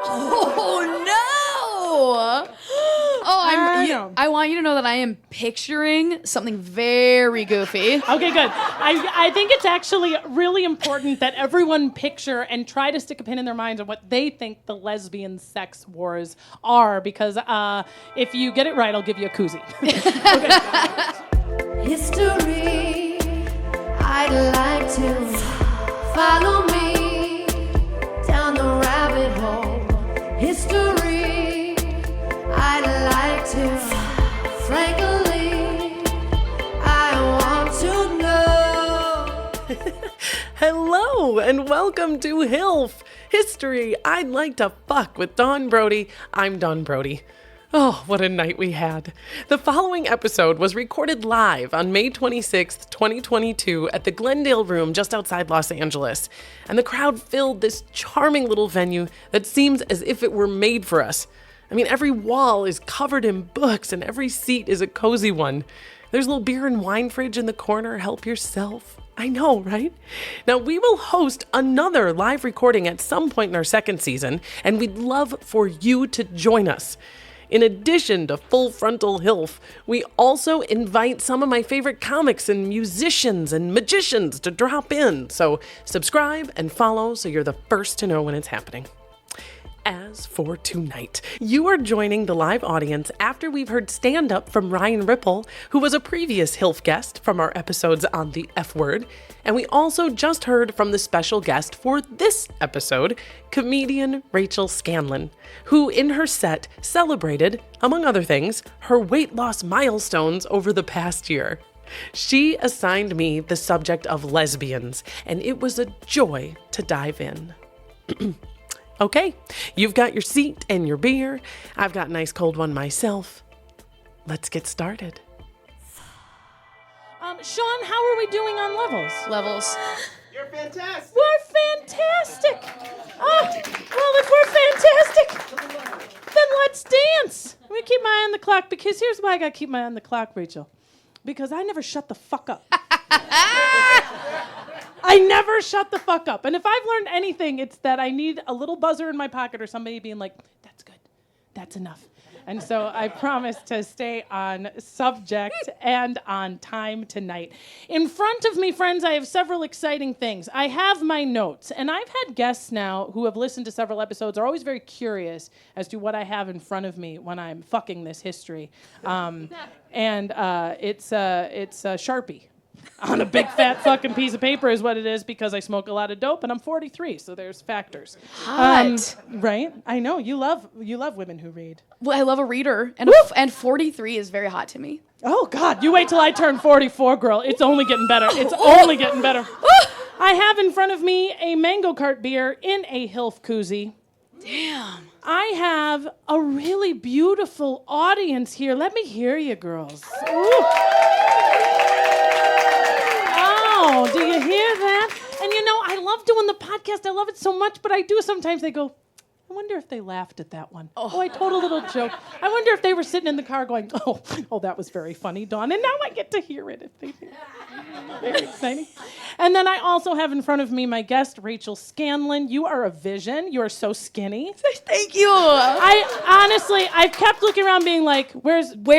Oh, no! I want you to know that I am picturing something very goofy. Okay, good. I think it's actually really important that everyone picture and try to stick a pin in their minds on what they think the lesbian sex wars are, because if you get it right, I'll give you a koozie. Okay. History, I'd like to follow me down the rabbit hole. History, I'd like to, frankly, I want to know. Hello and welcome to HILF History. I'd like to fuck with Dawn Brody. I'm Dawn Brody. Oh, what a night we had. The following episode was recorded live on May 26th, 2022 at the Glendale Room just outside Los Angeles. And the crowd filled this charming little venue that seems as if it were made for us. I mean, every wall is covered in books and every seat is a cozy one. There's a little beer and wine fridge in the corner. Help yourself. I know, right? Now, we will host another live recording at some point in our second season, and we'd love for you to join us. In addition to full frontal HILF, we also invite some of my favorite comics and musicians and magicians to drop in. So subscribe and follow so you're the first to know when it's happening. As for tonight, you are joining the live audience after we've heard stand-up from Ryan Ripple, who was a previous HILF guest from our episodes on the F word. And we also just heard from the special guest for this episode, comedian Rachel Scanlon, who in her set celebrated, among other things, her weight loss milestones over the past year. She assigned me the subject of lesbians, and it was a joy to dive in. Okay, you've got your seat and your beer. I've got a nice cold one myself. Let's get started. Sean, how are we doing on levels? You're fantastic. We're fantastic. Oh, well, if we're fantastic, then let's dance. Let me keep my eye on the clock, because here's why I gotta keep my eye on the clock, Rachel. Because I never shut the fuck up. I never shut the fuck up. And if I've learned anything, it's that I need a little buzzer in my pocket or somebody being like, that's good, that's enough. And so I promise to stay on subject and on time tonight. In front of me, friends, I have several exciting things. I have my notes, and I've had guests now who have listened to several episodes are always very curious as to what I have in front of me when I'm fucking this history. And it's a Sharpie. On a big fat fucking piece of paper is what it is, because I smoke a lot of dope and I'm 43, so there's factors. Hot. Right? I know you love women who read. Well, I love a reader, and 43 is very hot to me. Oh God, you wait till I turn 44, girl. It's only getting better. It's only getting better. I have in front of me a Mango Cart beer in a HILF koozie. Damn. I have a really beautiful audience here. Let me hear you, girls. Ooh. Oh, do you hear that? And you know, I love doing the podcast. I love it so much, but I do sometimes they go, I wonder if they laughed at that one. Oh, I told a little joke. I wonder if they were sitting in the car going, oh, that was very funny, Dawn. And now I get to hear it. If they very exciting. And then I also have in front of me my guest, Rachel Scanlon. You are a vision. You are so skinny. Thank you. I've kept looking around being like, where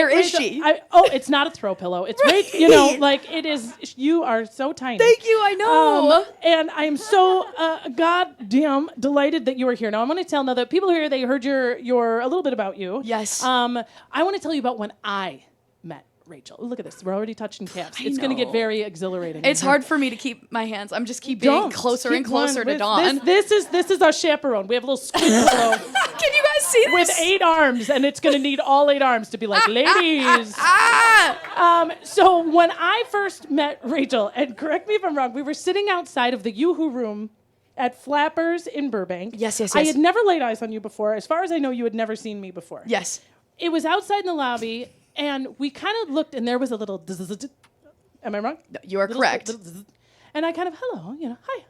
is she? It's not a throw pillow. It's right. You know, like it is, you are so tiny. Thank you, I know. And I am so goddamn delighted that you are here. Now, I'm going to tell now that people here, they heard your a little bit about you. Yes. I want to tell you about when I met Rachel. Look at this. We're already touching caps. It's going to get very exhilarating. It's hard for me to keep my hands. I'm just being closer and closer to Dawn. This is our chaperone. We have a little squid pillow. Can you guys see this? With 8 arms, and it's going to need all 8 arms to be like, ladies. So when I first met Rachel, and correct me if I'm wrong, we were sitting outside of the Yoo-Hoo room at Flappers in Burbank. Yes. I had never laid eyes on you before. As far as I know, you had never seen me before. Yes. It was outside in the lobby, and we kind of looked, and there was a little... Am I wrong? No, you are correct. And I kind of, hello, hi.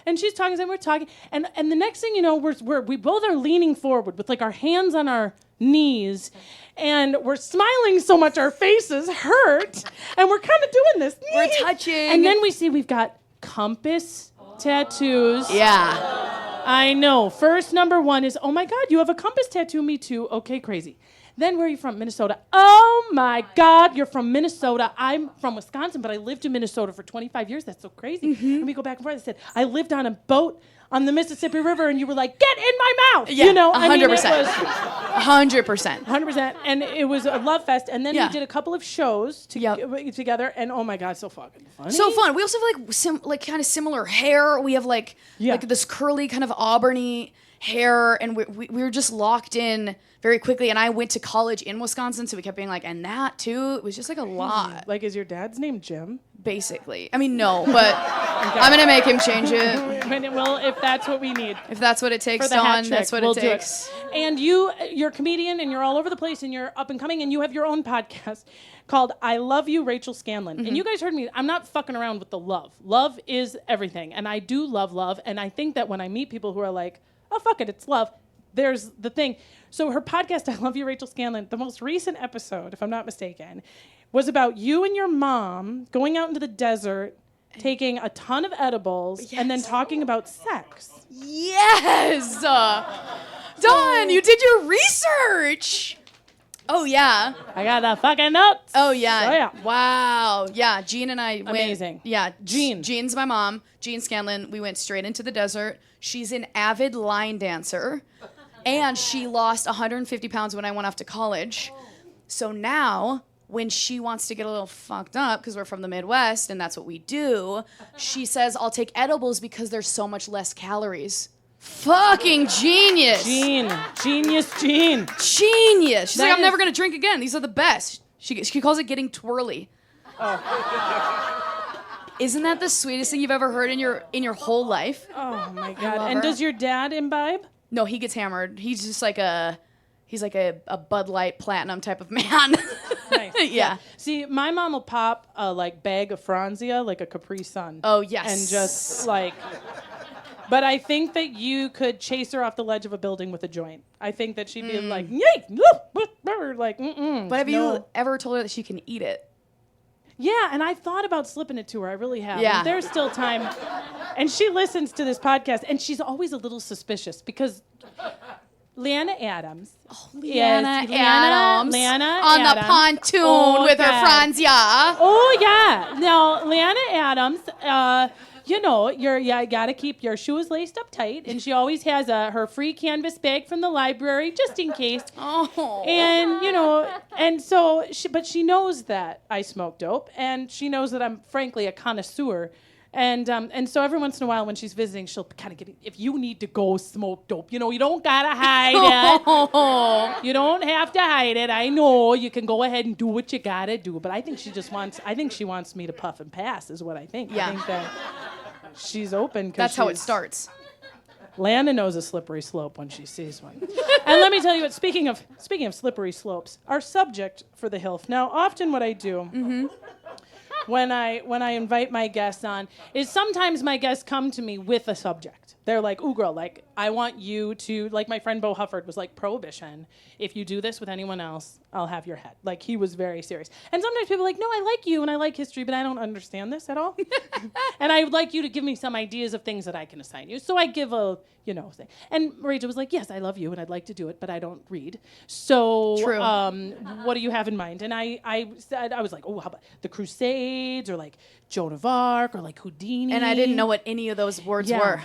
And she's talking, and we're talking. And the next thing you know, we both are leaning forward with, like, our hands on our knees, and we're smiling so much our faces hurt, and we're kind of doing this. We're touching. And then we see we've got compass tattoos. Yeah. I know. First, number one is, oh my God, you have a compass tattoo. Me too. Okay, crazy. Then where are you from? Minnesota. Oh my God, you're from Minnesota. I'm from Wisconsin, but I lived in Minnesota for 25 years. That's so crazy. And we go back and forth. I said, I lived on a boat on the Mississippi River, and you were like, get in my mouth. Yeah, you know, 100%. I mean, it was 100%. 100%. And it was a love fest. And then Yeah. we did a couple of shows together, and oh my God, so fucking funny. So fun. We also have like kind of similar hair. We have like this curly kind of auburny hair, and we were just locked in very quickly. And I went to college in Wisconsin, so we kept being like, and that too. It was just like a lot. Like, is your dad's name Jim? Basically. I mean, no, but I'm gonna make him change it. Well, if that's what we need. If that's what it takes, For the hat Dawn, trick, that's what we'll it do takes. And you're a comedian, and you're all over the place, and you're up and coming, and you have your own podcast called I Love You, Rachel Scanlon. And you guys heard me. I'm not fucking around with the love. Love is everything, and I do love, and I think that when I meet people who are like, oh, fuck it, it's love, there's the thing. So her podcast, I Love You, Rachel Scanlon, the most recent episode, if I'm not mistaken, was about you and your mom going out into the desert, taking a ton of edibles, and then talking about sex. Yes! Dawn, you did your research! Oh, yeah. I got the fucking notes. Oh, yeah. Oh, yeah. Wow. Yeah, Jean and I went. Amazing. Yeah. Jean. Jean's my mom. Jean Scanlon. We went straight into the desert. She's an avid line dancer. And she lost 150 pounds when I went off to college. So now, when she wants to get a little fucked up, because we're from the Midwest and that's what we do, she says, I'll take edibles because there's so much less calories. Fucking genius. Genius Jean. Genius. She's That like, I'm is- never going to drink again. These are the best. She calls it getting twirly. Isn't that the sweetest thing you've ever heard in your whole life? Oh my love God. And her. does your dad imbibe? No, he gets hammered. He's just like a Bud Light Platinum type of man. Nice. Yeah. See, my mom will pop a bag of Franzia, like a Capri Sun. Oh, yes. And just but I think that you could chase her off the ledge of a building with a joint. I think that she'd be like, yay, like, mm-mm. But have you ever told her that she can eat it? Yeah, and I thought about slipping it to her. I really have. Yeah. And there's still time. And she listens to this podcast, and she's always a little suspicious because Leanna Adams. Leanna is Adams. Leanna on Adams. the pontoon with her God. Franzia. Oh, yeah. Now, Leanna Adams, you gotta keep your shoes laced up tight, and she always has her free canvas bag from the library just in case. Oh. And and so, she knows that I smoke dope, and she knows that I'm frankly a connoisseur. And so every once in a while when she's visiting, she'll kind of get, if you need to go smoke dope, you don't gotta hide it. You don't have to hide it. I know you can go ahead and do what you gotta do, but I think she wants me to puff and pass is what I think. Yeah. I think that she's open. That's how it starts. Lana knows a slippery slope when she sees one. And let me tell you what, speaking of slippery slopes, our subject for the HILF. Now, often what I do when I invite my guests on is sometimes my guests come to me with a subject. They're like, ooh, girl, I want you to, like my friend Bo Hufford was like, prohibition. If you do this with anyone else, I'll have your head. Like, he was very serious. And sometimes people are like, no, I like you and I like history, but I don't understand this at all. And I would like you to give me some ideas of things that I can assign you. So I give a, thing. And Rachel was like, yes, I love you and I'd like to do it, but I don't read. So True. What do you have in mind? And I said, I was like, oh, how about the Crusades or like Joan of Arc or like Houdini? And I didn't know what any of those words Yeah. were.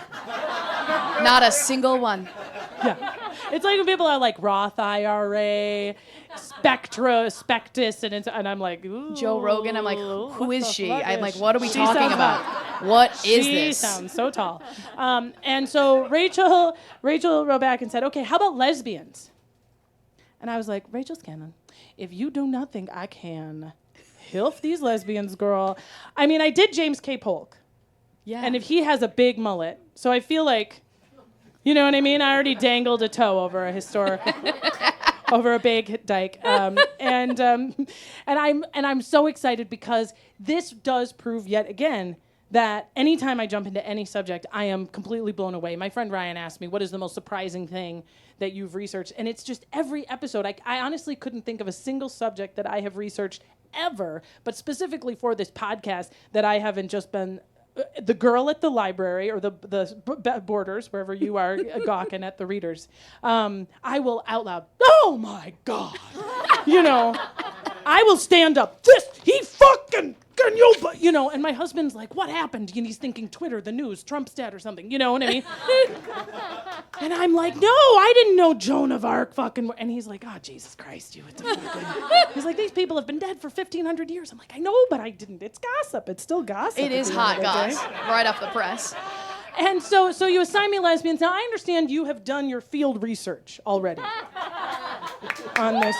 Not a single one. Yeah. It's like when people are like Roth IRA, Spectus, and I'm like, ooh. Joe Rogan, I'm like, who what is the she? fuck I'm is like, she? what are we She talking sounds about? hot. What is She this? sounds so tall. And so Rachel wrote back and said, okay, how about lesbians? And I was like, Rachel Scanlon, if you do not think I can HILF these lesbians, girl. I mean, I did James K. Polk. Yeah. And if he has a big mullet, so I feel like, you know what I mean? I already dangled a toe over a historic, over a big dike, and I'm so excited because this does prove yet again that anytime I jump into any subject, I am completely blown away. My friend Ryan asked me, "What is the most surprising thing that you've researched?" And it's just every episode. I honestly couldn't think of a single subject that I have researched ever, but specifically for this podcast that I haven't just been the girl at the library or the borders, wherever you are gawking at the readers, I will out loud, oh my God, I will stand up, he fucking, and my husband's like, what happened? And he's thinking Twitter, the news, Trump's dead or something, you know what I mean? And I'm like, no, I didn't know Joan of Arc fucking, and he's like, oh, Jesus Christ, he's like, these people have been dead for 1,500 years. I'm like, I know, but I didn't. It's gossip. It's still gossip. It is hot gossip, right off the press. And so you assign me lesbians. Now, I understand you have done your field research already on this.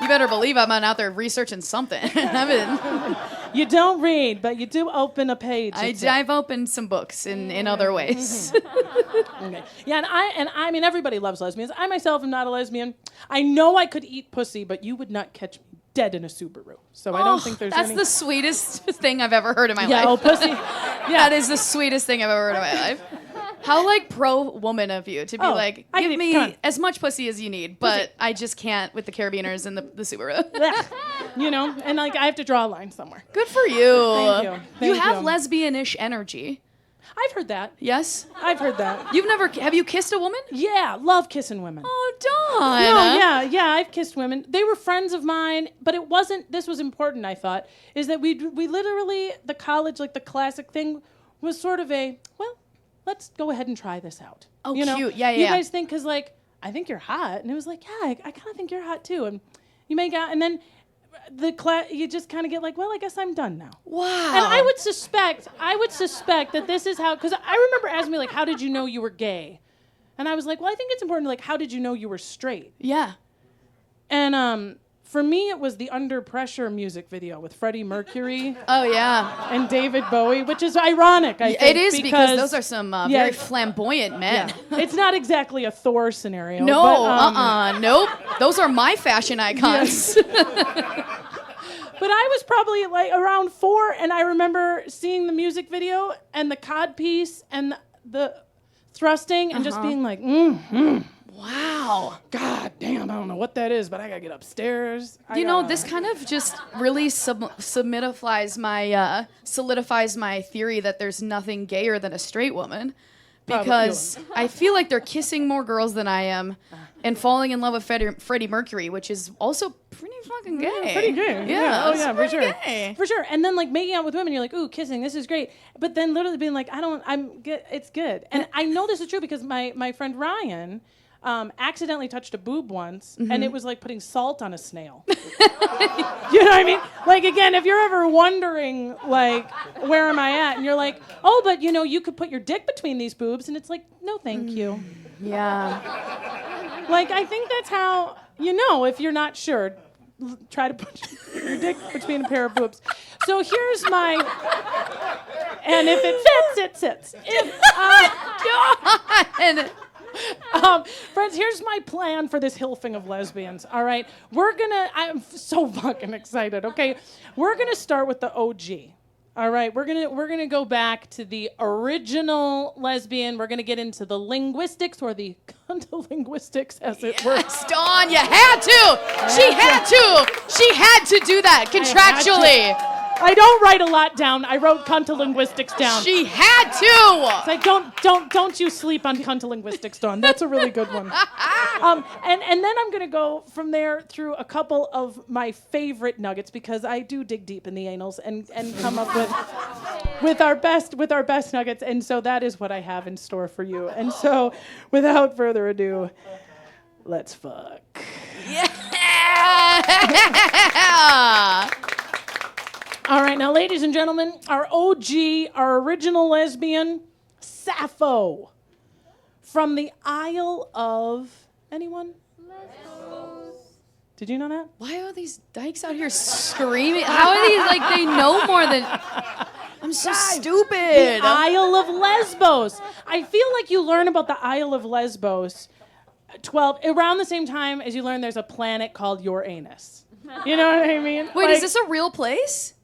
You better believe I'm out there researching something. You don't read, but you do open a page. I've opened some books in other ways. Okay. Yeah, and I mean, everybody loves lesbians. I myself am not a lesbian. I know I could eat pussy, but you would not catch me dead in a Subaru. So I don't think there's That's the sweetest thing I've ever heard in my life. Oh, pussy. Yeah, that is the sweetest thing I've ever heard in my life. How pro-woman of you to be give me as much pussy as you need, but I just can't with the carabiners and the Subaru. And I have to draw a line somewhere. Good for you. Thank you. You have lesbian-ish energy. I've heard that. Yes? I've heard that. Have you kissed a woman? Yeah, love kissing women. Oh, Dawn. No, yeah, I've kissed women. They were friends of mine, but it wasn't, this was important, I thought, is that we literally, the college, the classic thing was sort of let's go ahead and try this out. Oh, cute. Yeah. You guys think, because, I think you're hot. And it was yeah, I kind of think you're hot, too. And you make out, and then you just kind of get I guess I'm done now. Wow. And I would suspect that this is how, because I remember asking me, how did you know you were gay? And I was like, well, I think it's important, how did you know you were straight? Yeah. And for me, it was the Under Pressure music video with Freddie Mercury. Oh, yeah. And David Bowie, which is ironic, I think. It is because those are some very flamboyant men. Yeah. It's not exactly a Thor scenario. No, but, nope. Those are my fashion icons. But I was probably around 4, and I remember seeing the music video and the codpiece and the thrusting and just being Wow. God damn, I don't know what that is, but I gotta get upstairs. This kind of just really solidifies my theory that there's nothing gayer than a straight woman. Because I feel like they're kissing more girls than I am and falling in love with Freddie Mercury, which is also pretty fucking gay. Pretty gay. Yeah. Oh, yeah, for sure. Gay. For sure. And then, making out with women, you're ooh, kissing, this is great. But then literally being it's good. And I know this is true because my friend Ryan accidentally touched a boob once, and it was like putting salt on a snail. You know what I mean? Again, if you're ever wondering, where am I at? And you're oh, but, you could put your dick between these boobs, and it's no, thank you. Yeah. I think that's how, if you're not sure, try to put your dick between a pair of boobs. So here's my, and if it fits, it sits. Friends, here's my plan for this HILF-ing of lesbians, all right? I'm so fucking excited, okay? We're gonna start with the OG, all right? We're gonna go back to the original lesbian. We're gonna get into the linguistics, or the cunnilinguistics, as it were. Yes, Dawn, you had to! She had to do that contractually. I don't write a lot down. I wrote cunnilinguistics down. She had to! It's don't you sleep on cunnilinguistics, Dawn. That's a really good one. And then I'm gonna go from there through a couple of my favorite nuggets, because I do dig deep in the anals and come up with our best nuggets. And so that is what I have in store for you. And so, without further ado, let's fuck. Yeah! All right, now, ladies and gentlemen, our OG, our original lesbian, Sappho, from the Isle of... Anyone? Lesbos. Did you know that? Why are these dykes out here screaming? How are these, they know more than... I'm so stupid. The Isle of Lesbos. I feel like you learn about the Isle of Lesbos around the same time as you learn there's a planet called your anus. You know what I mean? Wait, is this a real place?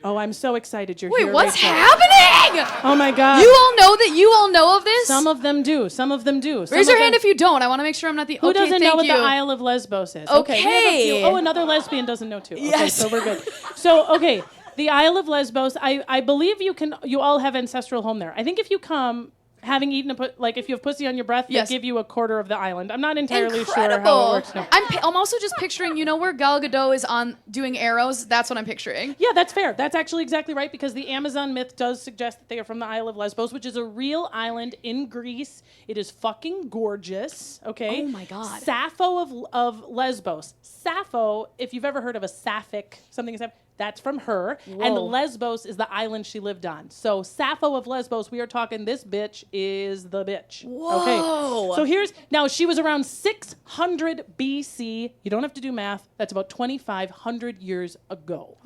Oh, I'm so excited you're here. Wait, what's Rachel. happening? Oh my God. You all know of this? Some of them do. Raise your hand if you don't. I want to make sure I'm not the Who doesn't know what the Isle of Lesbos is? Okay. Oh, another lesbian doesn't know too. Okay, Yes. so we're good. So, okay. The Isle of Lesbos, I believe you all have ancestral home there. I think if you come having eaten if you have pussy on your breath, Yes. they give you a quarter of the island. I'm not entirely sure how Incredible. it works. No. I'm also just picturing, where Gal Gadot is on doing arrows? That's what I'm picturing. Yeah, that's fair. That's actually exactly right because the Amazon myth does suggest that they are from the Isle of Lesbos, which is a real island in Greece. It is fucking gorgeous, okay? Oh my God. Sappho of Lesbos. Sappho, if you've ever heard of a sapphic, something is that's from her. Whoa. And Lesbos is the island she lived on. So Sappho of Lesbos, we are talking this bitch is the bitch. Whoa. Okay. So now she was around 600 BC. You don't have to do math. That's about 2,500 years ago.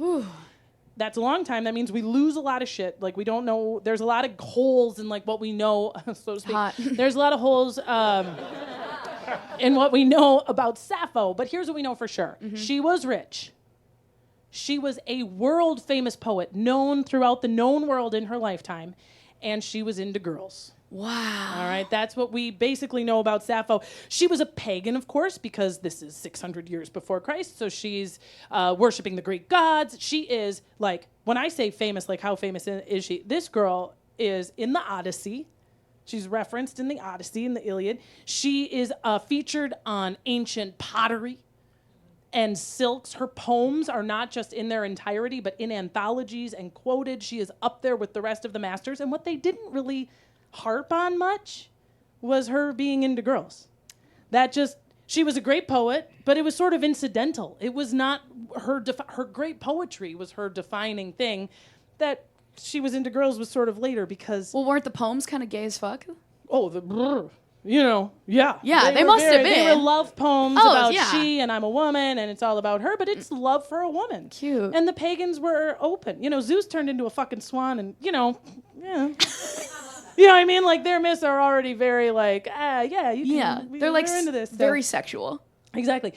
That's a long time. That means we lose a lot of shit. Like we don't know. There's a lot of holes in like what we know, so to speak. Hot. There's a lot of holes in what we know about Sappho. But here's what we know for sure. Mm-hmm. She was rich. She was a world famous poet, known throughout the known world in her lifetime, and she was into girls. Wow. All right, that's what we basically know about Sappho. She was a pagan, of course, because this is 600 years before Christ, so she's worshiping the Greek gods. She is, like, when I say famous, like how famous is she? This girl is in the Odyssey. She's referenced in the Odyssey, in the Iliad. She is featured on ancient pottery and silks. Her poems are not just in their entirety, but in anthologies and quoted. She is up there with the rest of the masters. And what they didn't really harp on much was her being into girls. She was a great poet, but it was sort of incidental. It was not her great poetry was her defining thing. That she was into girls was sort of later because... Well, weren't the poems kind of gay as fuck? Yeah. Yeah, they must have been. They were love poems about yeah. she and I'm a woman and it's all about her, but it's love for a woman. Cute. And the pagans were open. Zeus turned into a fucking swan and, yeah. You know what I mean? Like, their myths are already very like, They're like we're into this very stuff. sexual. Exactly.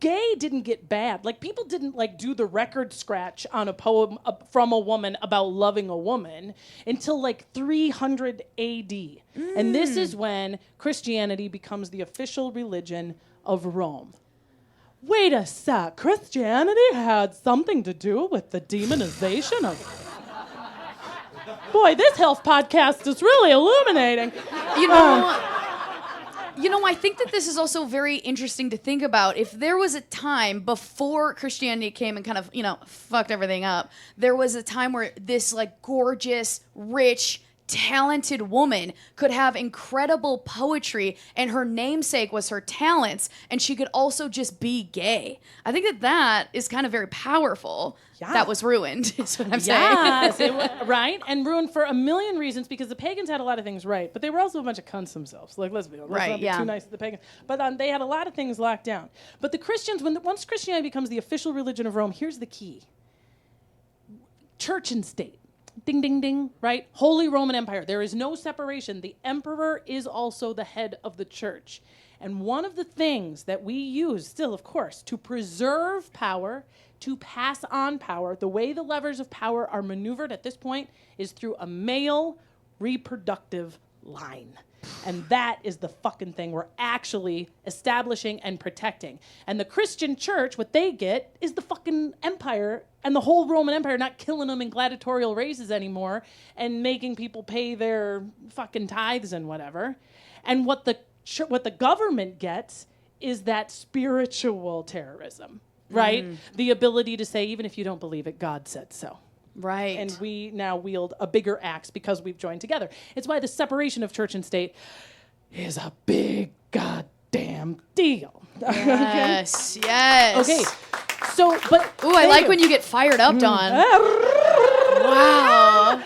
Gay didn't get bad. Like, people didn't, like, do the record scratch on a poem from a woman about loving a woman until, like, 300 A.D. And this is when Christianity becomes the official religion of Rome. Wait a sec. Christianity had something to do with the demonization of... Boy, this health podcast is really illuminating. I think that this is also very interesting to think about. If there was a time before Christianity came and kind of, fucked everything up, there was a time where this, like, gorgeous, rich, talented woman could have incredible poetry and her namesake was her talents and she could also just be gay. I think that is kind of very powerful. Yeah. That was ruined, is what I'm saying. Right? And ruined for a million reasons because the pagans had a lot of things right, but they were also a bunch of cunts themselves. Like, let's not be too nice to the pagans. But they had a lot of things locked down. But the Christians, once Christianity becomes the official religion of Rome, here's the key. Church and state. Ding, ding, ding, right? Holy Roman Empire. There is no separation. The emperor is also the head of the church. And one of the things that we use still, of course, to preserve power, to pass on power, the way the levers of power are maneuvered at this point is through a male reproductive line. And that is the fucking thing we're actually establishing and protecting. And the Christian church, what they get is the fucking empire and the whole Roman Empire not killing them in gladiatorial races anymore and making people pay their fucking tithes and whatever. And what the government gets is that spiritual terrorism, right? The ability to say, even if you don't believe it, God said so. Right. And we now wield a bigger axe because we've joined together. It's why the separation of church and state is a big goddamn deal. Yes, yes. Okay. So, but... Ooh, I like when you get fired up, Dawn. Wow.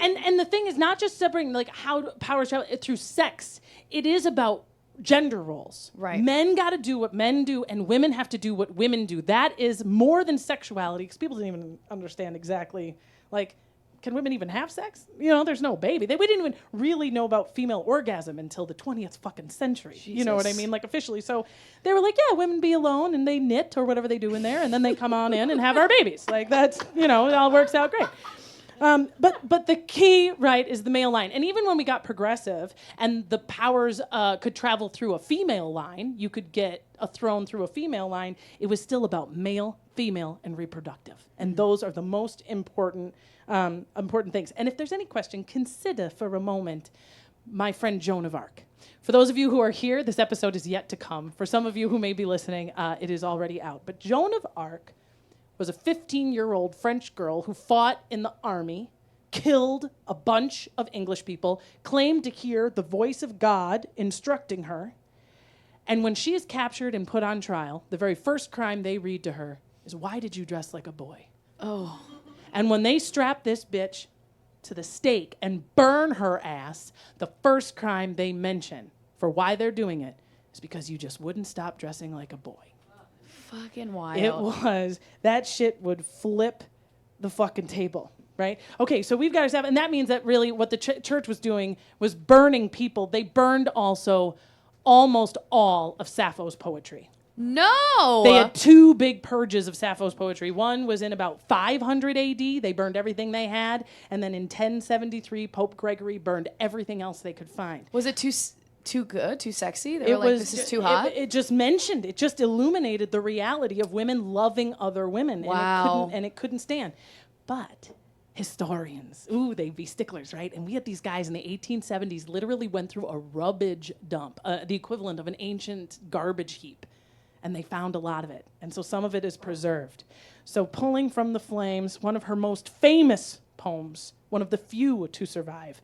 And the thing is not just separating like how power travel through sex. It is about gender roles. Right. Men got to do what men do, and women have to do what women do. That is more than sexuality, because people didn't even understand exactly, like, can women even have sex? There's no baby. We didn't even really know about female orgasm until the 20th fucking century. Jesus. You know what I mean? Like, officially. So they were like, yeah, women be alone, and they knit or whatever they do in there, and then they come on in and have our babies. Like, that's, it all works out great. But the key, right, is the male line. And even when we got progressive and the powers could travel through a female line, you could get a throne through a female line, it was still about male, female, and reproductive. And those are the most important things. And if there's any question, consider for a moment my friend Joan of Arc. For those of you who are here, this episode is yet to come. For some of you who may be listening, it is already out. But Joan of Arc was a 15-year-old French girl who fought in the army, killed a bunch of English people, claimed to hear the voice of God instructing her. And when she is captured and put on trial, the very first crime they read to her is, "Why did you dress like a boy?" Oh. And when they strap this bitch to the stake and burn her ass, the first crime they mention for why they're doing it is because you just wouldn't stop dressing like a boy. Fucking wild. It was. That shit would flip the fucking table, right? Okay, so we've got our stuff, and that means that really what the church was doing was burning people. They burned also almost all of Sappho's poetry. No! They had two big purges of Sappho's poetry. One was in about 500 AD. They burned everything they had. And then in 1073, Pope Gregory burned everything else they could find. Was it too good, too sexy? They were like, this is too hot? It just mentioned, it just illuminated the reality of women loving other women. Wow. And it couldn't stand. But historians, they'd be sticklers, right? And we had these guys in the 1870s literally went through a rubbish dump, the equivalent of an ancient garbage heap. And they found a lot of it. And so some of it is preserved. So Pulling from the Flames, one of her most famous poems, one of the few to survive.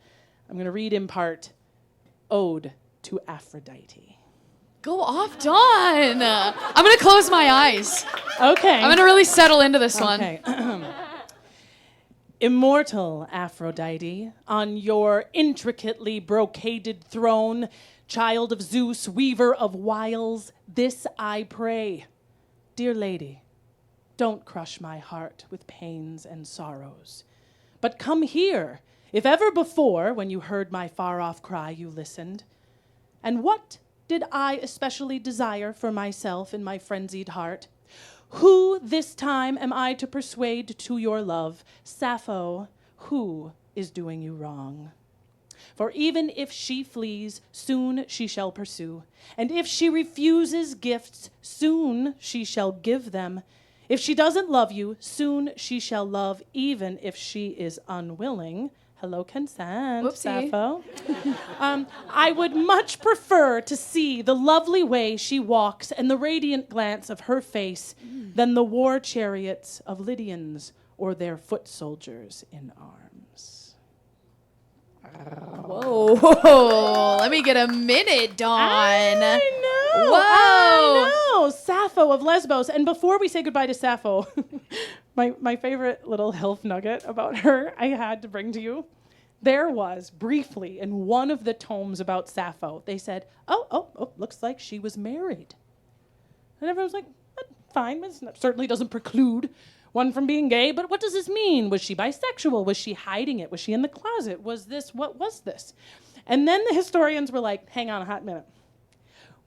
I'm going to read in part, Ode to Aphrodite. Go off, Dawn. I'm going to close my eyes. Okay. I'm going to really settle into this one. Okay. Immortal Aphrodite, on your intricately brocaded throne, child of Zeus, weaver of wiles, this I pray. Dear lady, don't crush my heart with pains and sorrows, but come here, if ever before, when you heard my far-off cry, you listened. And what did I especially desire for myself in my frenzied heart? Who this time am I to persuade to your love? Sappho, who is doing you wrong? For even if she flees, soon she shall pursue. And if she refuses gifts, soon she shall give them. If she doesn't love you, soon she shall love, even if she is unwilling. Hello, consent, Whoopsie. Sappho. I would much prefer to see the lovely way she walks and the radiant glance of her face than the war chariots of Lydians or their foot soldiers in arms. Whoa. Let me get a minute, Dawn. I know. Sappho of Lesbos. And before we say goodbye to Sappho, my favorite little HILF nugget about her I had to bring to you. There was, briefly, in one of the tomes about Sappho, they said, oh, looks like she was married. And everyone was like, fine, it certainly doesn't preclude one from being gay, but what does this mean? Was she bisexual? Was she hiding it? Was she in the closet? what was this? And then the historians were like, hang on a hot minute.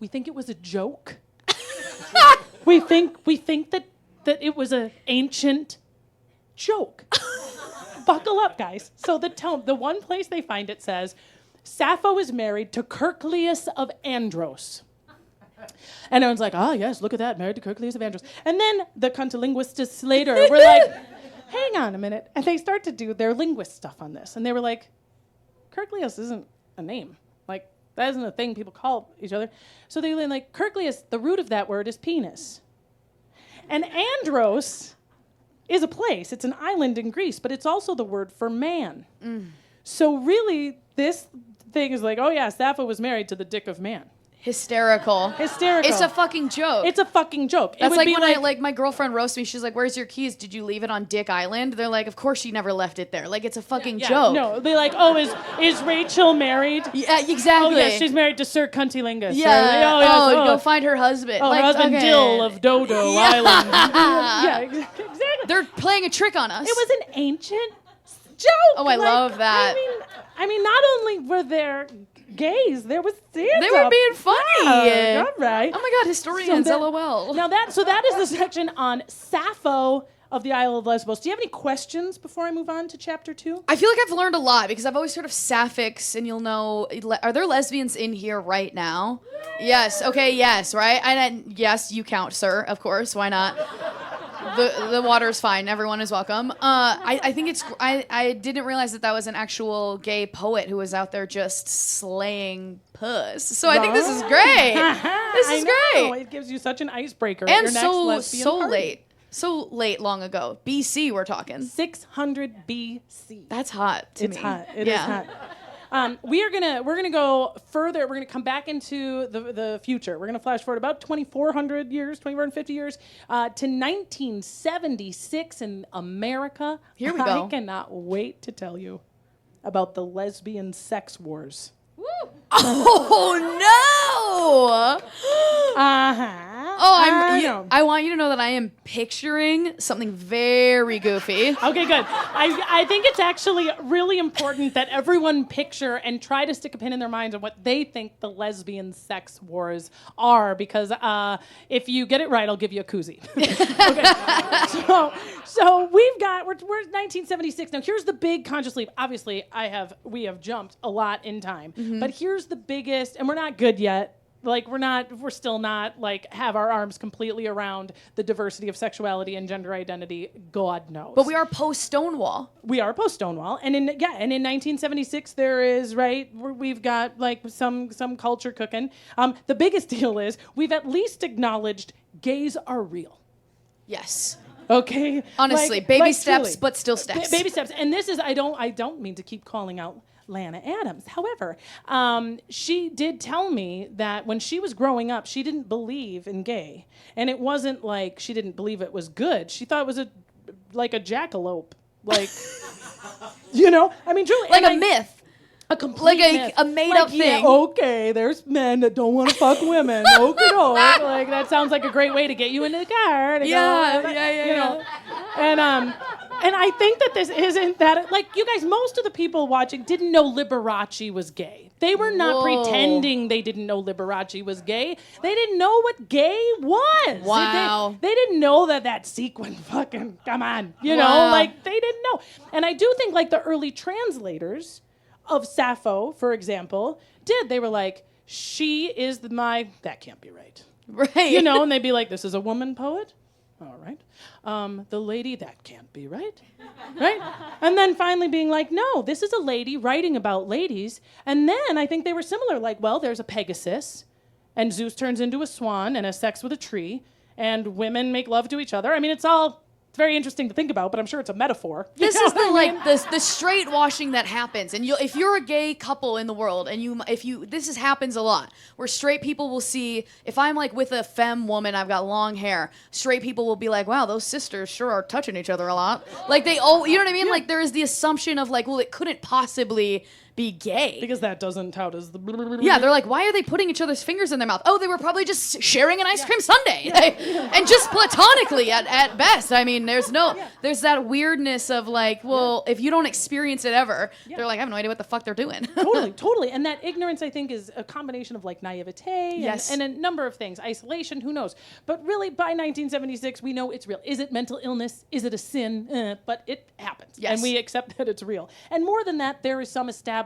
We think it was a joke. we think that it was an ancient joke. Buckle up, guys. So the one place they find it says, Sappho is married to Kerklius of Andros. And everyone's like, yes, look at that, married to Kerklius of Andros. And then the cuntilinguists later were like, hang on a minute. And they start to do their linguist stuff on this. And they were like, Kerklius isn't a name. Like, that isn't a thing people call each other. So they were like, Kerklius, the root of that word is penis. And Andros is a place. It's an island in Greece, but it's also the word for man. So really, this thing is like, Sappho was married to the dick of man. Hysterical. It's a fucking joke. It's a fucking joke. That's like when I my girlfriend roasts me. She's like, "Where's your keys? Did you leave it on Dick Island?" They're like, "Of course she never left it there." Like it's a fucking joke. No, they're like, "Oh, is Rachel married?" Yeah, exactly. Oh, yes, she's married to Sir Cuntilingus. Yeah. Go find her husband. Oh, her husband Dill of Dodo Island. Yeah, exactly. They're playing a trick on us. It was an ancient joke. Oh, I love that. I mean, not only were there gays, there was Santa. They were being funny. All right. Oh my God, historians, LOL. Now that is the section on Sappho of the Isle of Lesbos. Do you have any questions before I move on to chapter 2? I feel like I've learned a lot because I've always heard of sapphics, and you'll know, are there lesbians in here right now? Yes. Okay. Yes. Right. And yes, you count, sir. Of course. Why not? The water is fine. Everyone is welcome. I think it's. I didn't realize that was an actual gay poet who was out there just slaying puss. So I think this is great. This is great. It gives you such an icebreaker. At And your next lesbian so party. late. So late, long ago. BC, we're talking. 600 BC. That's hot to me. It's hot. It is hot. We're gonna go further. We're gonna come back into the future. We're gonna flash forward about 2,400 years, 2,450 years, to 1976 in America. Here we go. I cannot wait to tell you about the lesbian sex wars. Oh no! Oh, I want you to know that I am picturing something very goofy. Okay, good. I think it's actually really important that everyone picture and try to stick a pin in their minds on what they think the lesbian sex wars are, because if you get it right, I'll give you a koozie. Okay. So we're 1976 now. Here's the big conscious leap. Obviously, we have jumped a lot in time, but here's the biggest, and we're not good yet. Like, we're still not, like, have our arms completely around the diversity of sexuality and gender identity. God knows. But we are post-Stonewall. We are post-Stonewall. And in 1976, there is, we've got, like, some culture cooking. The biggest deal is we've at least acknowledged gays are real. Yes. Okay? Honestly, baby steps, truly. but still steps. Baby steps. And this is, I don't mean to keep calling out Lana Adams. However, she did tell me that when she was growing up, she didn't believe in gay. And it wasn't like she didn't believe it was good. She thought it was like a jackalope. Like, I mean, truly. Like a myth. A complete myth. A made-up thing. Yeah, okay, there's men that don't want to fuck women. Okay, like, that sounds like a great way to get you into the car. Yeah. And I think that this isn't that, like, you guys, most of the people watching didn't know Liberace was gay. They were not pretending they didn't know Liberace was gay. They didn't know what gay was. Wow. They didn't know that sequin fucking, come on, they didn't know. And I do think, like, the early translators of Sappho, for example, they were like, she is that can't be right. Right. And they'd be like, this is a woman poet? All right. The lady, that can't be right. Right? And then finally being like, no, this is a lady writing about ladies. And then I think they were similar, like, well, there's a Pegasus, and Zeus turns into a swan and has sex with a tree, and women make love to each other. I mean, it's very interesting to think about, but I'm sure it's a metaphor. This is the straight washing that happens, and if you're a gay couple in the world, and this happens a lot, where straight people will see, if I'm like with a femme woman, I've got long hair, straight people will be like, wow, those sisters sure are touching each other a lot. Like you know what I mean? Yeah. Like there is the assumption of like, well, it couldn't possibly be gay. Because that doesn't, how does the... Yeah, they're like, why are they putting each other's fingers in their mouth? Oh, they were probably just sharing an ice cream sundae. And just platonically at best. I mean, there's that weirdness of like, well, if you don't experience it ever, they're like, I have no idea what the fuck they're doing. Totally. And that ignorance, I think, is a combination of like naivete and a number of things. Isolation, who knows? But really, by 1976, we know it's real. Is it mental illness? Is it a sin? But it happens. Yes. And we accept that it's real. And more than that, there is some established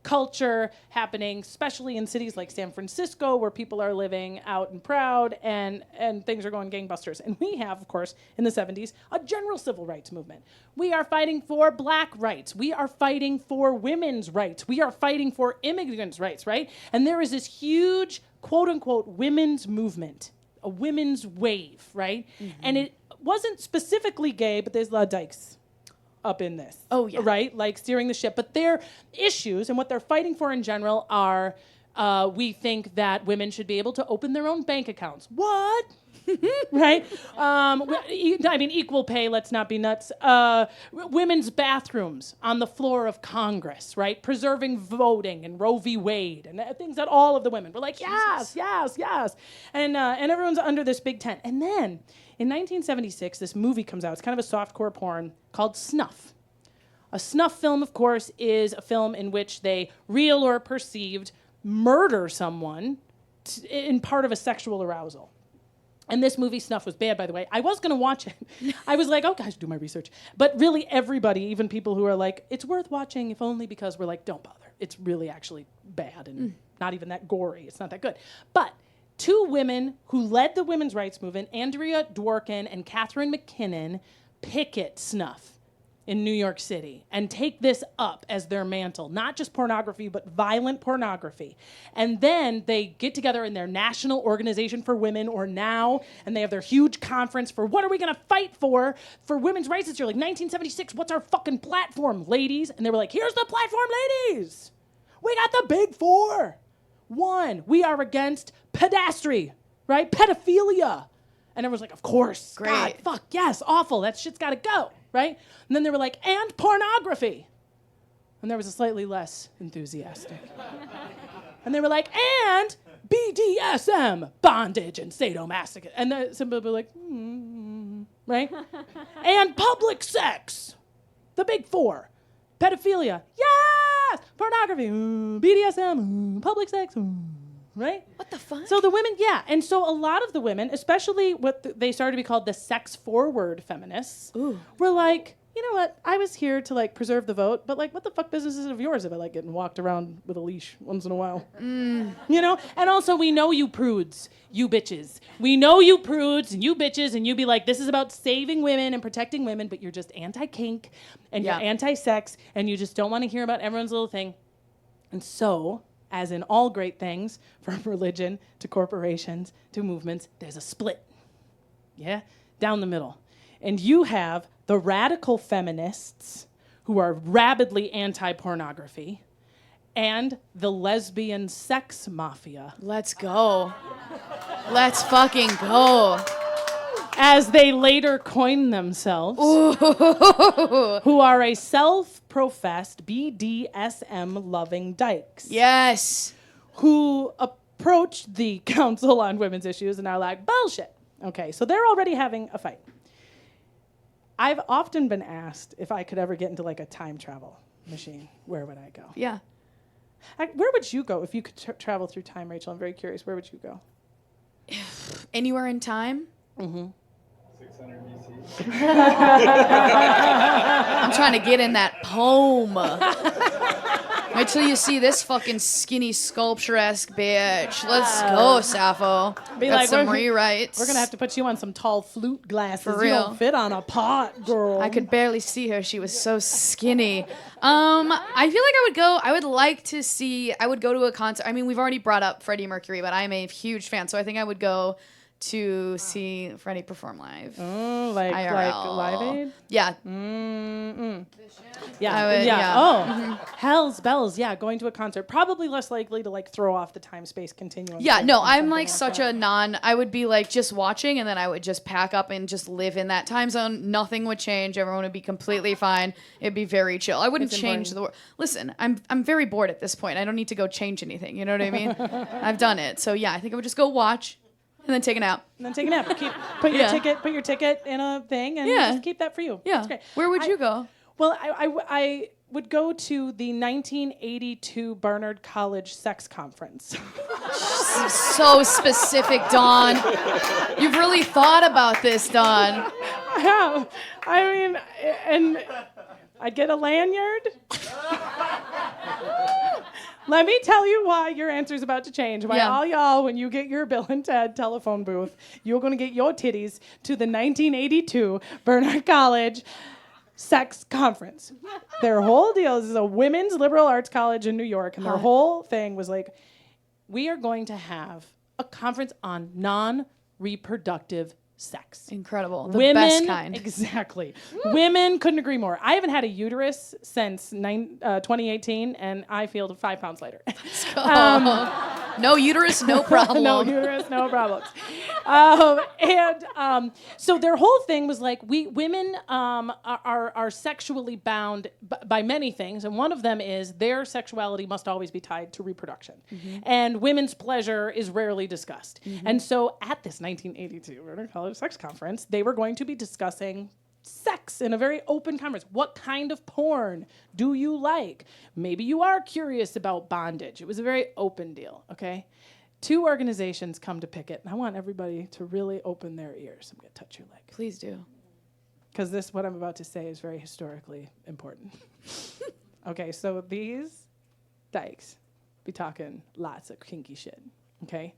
culture happening, especially in cities like San Francisco, where people are living out and proud, and things are going gangbusters. And we have, of course, in the 70s, a general civil rights movement. We are fighting for black rights. We are fighting for women's rights. We are fighting for immigrants' rights, right? And there is this huge, quote-unquote, women's movement, a women's wave, right? Mm-hmm. And it wasn't specifically gay, but there's a lot of dykes up in this. Oh, yeah. Right? Like steering the ship. But their issues and what they're fighting for in general are, we think that women should be able to open their own bank accounts. What? Right? I mean, equal pay, let's not be nuts. Women's bathrooms on the floor of Congress, right? Preserving voting and Roe v. Wade and things that all of the women were like, yes. And everyone's under this big tent. And then in 1976, this movie comes out. It's kind of a softcore porn called Snuff. A snuff film, of course, is a film in which they, real or perceived, murder someone in part of a sexual arousal. And this movie Snuff was bad, by the way. I was going to watch it. I was like, oh, guys, do my research. But really, everybody, even people who are like, it's worth watching, if only because we're like, don't bother. It's really actually bad and not even that gory. It's not that good. But two women who led the women's rights movement, Andrea Dworkin and Catherine McKinnon, picket Snuff in New York City and take this up as their mantle. Not just pornography, but violent pornography. And then they get together in their National Organization for Women, or NOW, and they have their huge conference for what are we going to fight for women's rights this year? Like 1976, what's our fucking platform, ladies? And they were like, here's the platform, ladies. We got the big four. 1, we are against pedastry, right? Pedophilia. And everyone's like, of course. Great. God, fuck, yes, awful. That shit's got to go, right? And then they were like, and pornography. And there was a slightly less enthusiastic. And they were like, and BDSM, bondage and sadomasochism. And some people were like, right? And public sex, the big four. Pedophilia, yes! Pornography, BDSM, public sex, right? What the fuck? So the women, yeah. And so a lot of the women, especially they started to be called the sex-forward feminists, were like, you know what? I was here to like preserve the vote, but like, what the fuck business is it of yours if I like getting walked around with a leash once in a while? You know? And also, we know you prudes, you bitches. We know you prudes and you bitches, and you be like, this is about saving women and protecting women, but you're just anti-kink and you're anti-sex, and you just don't want to hear about everyone's little thing. And so, as in all great things, from religion to corporations to movements, there's a split. Yeah? Down the middle. And you have the radical feminists who are rabidly anti-pornography and the lesbian sex mafia. Let's go. Let's fucking go. As they later coin themselves, who are a self-professed BDSM-loving dykes. Yes. Who approached the Council on Women's Issues and are like, bullshit. Okay, so they're already having a fight. I've often been asked if I could ever get into like a time travel machine. Where would I go? Yeah. Where would you go if you could travel through time, Rachel? I'm very curious. Where would you go? Anywhere in time? 600 BC. I'm trying to get in that poem. Wait till you see this fucking skinny sculpture-esque bitch. Let's go, Sappho. Be Got like, some we're rewrites. going to have to put you on some tall flute glasses. For You real. don't fit on a pot, girl. I could barely see her. She was so skinny. I feel like I would go to a concert. I mean, we've already brought up Freddie Mercury, but I'm a huge fan, so I think I would go to see Freddie perform live. Oh, like IRL. Live Aid? Yeah. Yeah. I would, yeah. Oh, Hell's Bells. Yeah, going to a concert. Probably less likely to like throw off the time-space continuum. Yeah, thing no, or I'm something like such that. I would be like just watching, and then I would just pack up and just live in that time zone. Nothing would change. Everyone would be completely fine. It'd be very chill. I wouldn't It's change important. the world. Listen, I'm very bored at this point. I don't need to go change anything. You know what I mean? I've done it. So yeah, I think I would just go watch and then take a nap. And then take a nap. Put your Yeah. ticket in a thing and Yeah. just keep that for you. Yeah. That's great. Where would you go? Well, I would go to the 1982 Barnard College Sex Conference. So specific, Dawn. You've really thought about this, Dawn. Yeah. I mean, and I'd get a lanyard. Let me tell you why your answer's about to change. Why Yeah. all y'all, when you get your Bill and Ted telephone booth, you're going to get your titties to the 1982 Barnard College Sex Conference. Their whole deal is a women's liberal arts college in New York, and their whole thing was like, we are going to have a conference on non-reproductive sex. Incredible. The Women, best kind. Exactly. Women couldn't agree more. I haven't had a uterus since 2018, and I feel 5 pounds lighter. No uterus, no problem. No uterus, no problems. So their whole thing was like, women are sexually bound by many things, and one of them is their sexuality must always be tied to reproduction, and women's pleasure is rarely discussed. And so at this 1982 Barnard College Sex Conference, they were going to be discussing sex in a very open conference. What kind of porn do you like? Maybe you are curious about bondage. It was a very open deal, okay? 2 organizations come to picket, and I want everybody to really open their ears. I'm going to touch your leg. Please do. Because what I'm about to say is very historically important. Okay, so these dykes be talking lots of kinky shit, okay?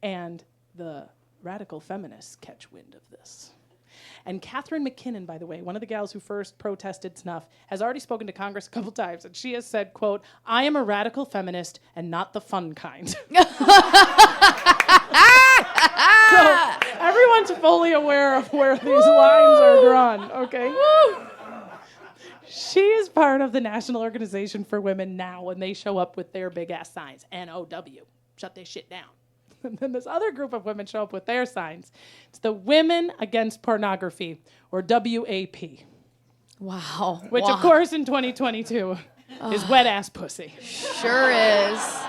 And the radical feminists catch wind of this. And Catherine McKinnon, by the way, one of the gals who first protested snuff, has already spoken to Congress a couple times, and she has said, quote, "I am a radical feminist and not the fun kind." So everyone's fully aware of where these lines are drawn, okay? She is part of the National Organization for Women now when they show up with their big-ass signs, NOW, shut this shit down. And then this other group of women show up with their signs. It's the Women Against Pornography, or WAP. Wow. Which, of course, in 2022 is wet-ass pussy. Sure is.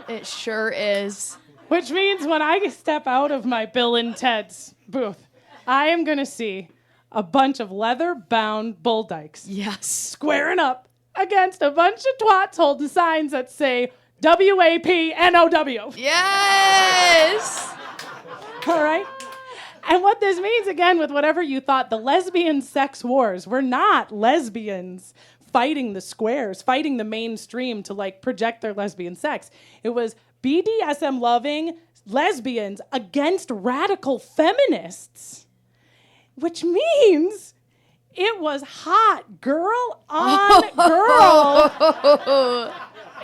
It sure is. Which means when I step out of my Bill and Ted's booth, I am going to see a bunch of leather-bound bull dykes Yes. squaring up against a bunch of twats holding signs that say WAPNOW. Yes. All right? And what this means, again, with whatever you thought, the lesbian sex wars were not lesbians fighting the squares, fighting the mainstream to, like, project their lesbian sex. It was BDSM-loving lesbians against radical feminists, which means it was hot girl on girl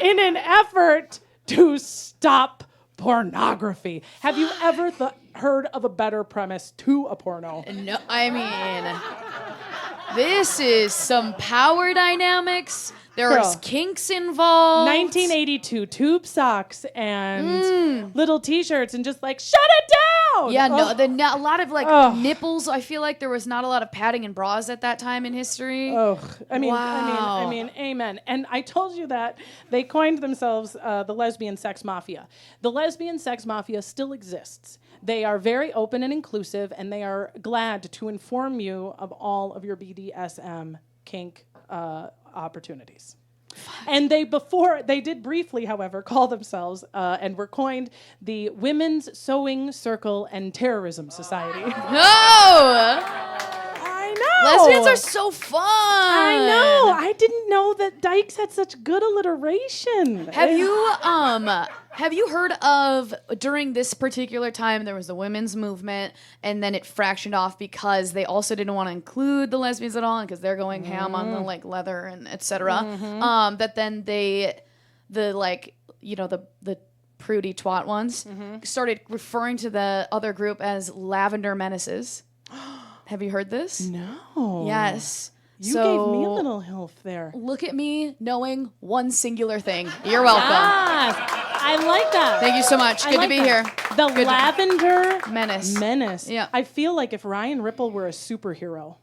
in an effort to stop pornography. Have you ever heard of a better premise to a porno? No, I mean, this is some power dynamics. There's Girl. kinks involved. 1982, tube socks and little t-shirts and just like, shut it down! Yeah, Oh. a lot of like Ugh. nipples. I feel like there was not a lot of padding and bras at that time in history. Oh, I mean, Wow. amen. And I told you that they coined themselves the lesbian sex mafia. The lesbian sex mafia still exists. They are very open and inclusive, and they are glad to inform you of all of your BDSM kink opportunities. And they did briefly, however, call themselves and were coined the Women's Sewing Circle and Terrorism Society. No! I know. Lesbians are so fun. I know. I didn't know that dykes had such good alliteration. Have you heard of, during this particular time, there was the women's movement, and then it fractioned off because they also didn't want to include the lesbians at all, because they're going ham on the like leather and etc. That then the prudy twat ones started referring to the other group as lavender menaces. Have you heard this? No. Yes. You gave me a little HILF there. Look at me knowing one singular thing. You're welcome. Yes. I like that. Thank you so much. I Good like to be that. here. The Good. lavender Menace. Yeah. I feel like if Ryan Ripple were a superhero,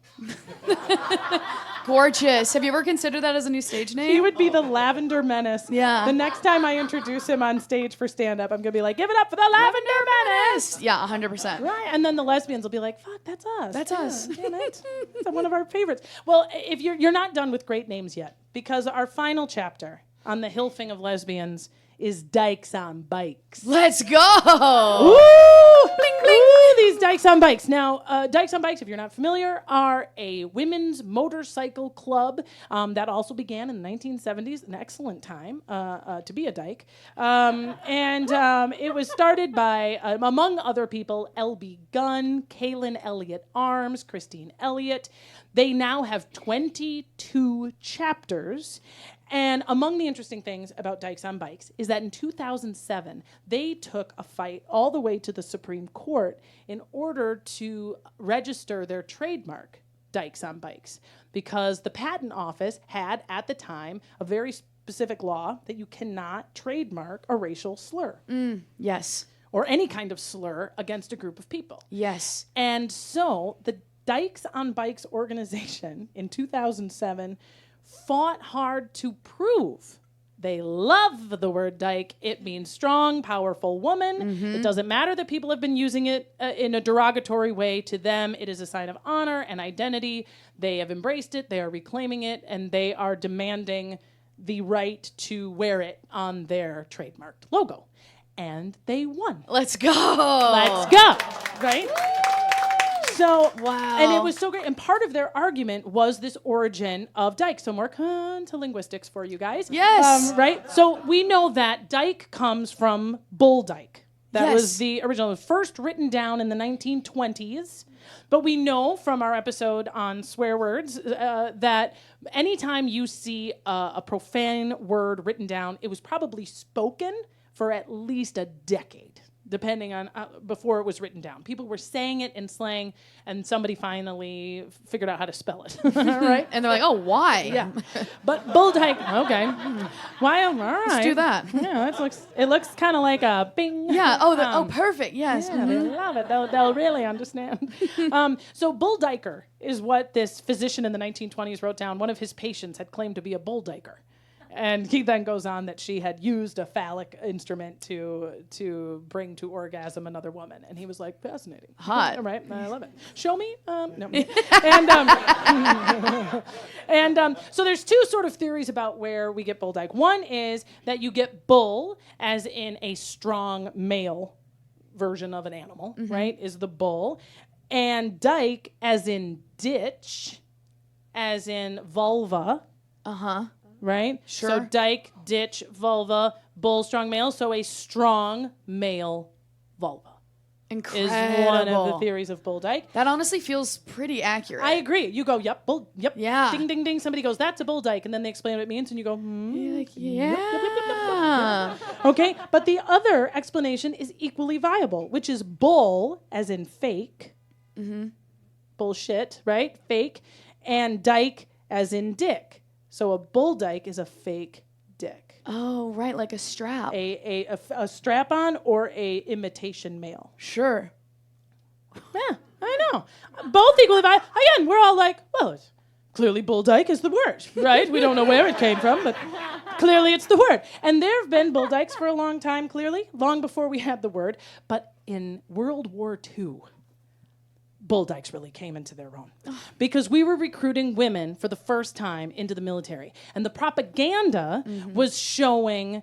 Gorgeous. Have you ever considered that as a new stage name? he would be the lavender menace. Yeah. The next time I introduce him on stage for stand-up, I'm going to be like, give it up for the lavender menace. Yeah, 100%. Right, and then the lesbians will be like, "Fuck, that's us. That's Yeah, us." Damn it, it's one of our favorites." Well, if you're not done with great names yet, because our final chapter on the HILF-ing of lesbians is dykes on bikes. Let's go. Ooh, bling, bling. Ooh, these dykes on bikes. Now, dykes on bikes, if you're not familiar, are a women's motorcycle club that also began in the 1970s. An excellent time to be a dyke. It was started by, among other people, L.B. Gunn, Kaylin Elliott Arms, Christine Elliott. They now have 22 chapters. And among the interesting things about Dykes on Bikes is that in 2007, they took a fight all the way to the Supreme Court in order to register their trademark, Dykes on Bikes, because the patent office had, at the time, a very specific law that you cannot trademark a racial slur Yes. or any kind of slur against a group of people. Yes. And so the Dykes on Bikes organization in 2007 fought hard to prove they love the word dyke. It means strong, powerful woman. It doesn't matter that people have been using it in a derogatory way. To them, it is a sign of honor and identity. They have embraced it. They are reclaiming it. And they are demanding the right to wear it on their trademarked logo. And they won. Let's go. Let's go. Right? So, Wow. And it was so great. And part of their argument was this origin of dyke. So more to linguistics for you guys. Yes. Right? So we know that dyke comes from bull dyke. That was the original. It was first written down in the 1920s. But we know from our episode on swear words that anytime you see a profane word written down, it was probably spoken for at least a decade, depending on before it was written down. People were saying it in slang, and somebody finally figured out how to spell it, right? And they're like, oh, why? Yeah. But bull dyke, okay. Why? All right. Let's do that. Yeah, it looks kind of like a bing. Yeah. Oh, perfect. Yes. Yeah, they love it. They'll really understand. So bull dyker is what this physician in the 1920s wrote down. One of his patients had claimed to be a bull dyker. And he then goes on that she had used a phallic instrument to bring to orgasm another woman. And he was like, fascinating. Hot. Right? I love it. Show me? No. So there's two sort of theories about where we get bull dyke. One is that you get bull as in a strong male version of an animal, right, is the bull. And dyke as in ditch, as in vulva. Uh-huh. Right? Sure. So dyke, ditch, vulva, bull, strong male. So a strong male vulva Incredible. is one of the theories of bull dyke. That honestly feels pretty accurate. I agree. You go, yep, bull, yep. Yeah. Ding, ding, ding. Somebody goes, that's a bull dyke. And then they explain what it means. And you go, You're like, Yep, yeah. Okay. But the other explanation is equally viable, which is bull as in fake. Bullshit, right? Fake. And dyke as in dick. So a bull dyke is a fake dick. Oh, right, like a strap. A strap-on or a imitation male. Sure. Yeah, I know. Both equally viable. Again, we're all like, well, it's clearly bull dyke is the word, right? We don't know where it came from, but clearly it's the word. And there have been bull dykes for a long time, clearly, long before we had the word. But in World War II, bull dykes really came into their own because we were recruiting women for the first time into the military, and the propaganda was showing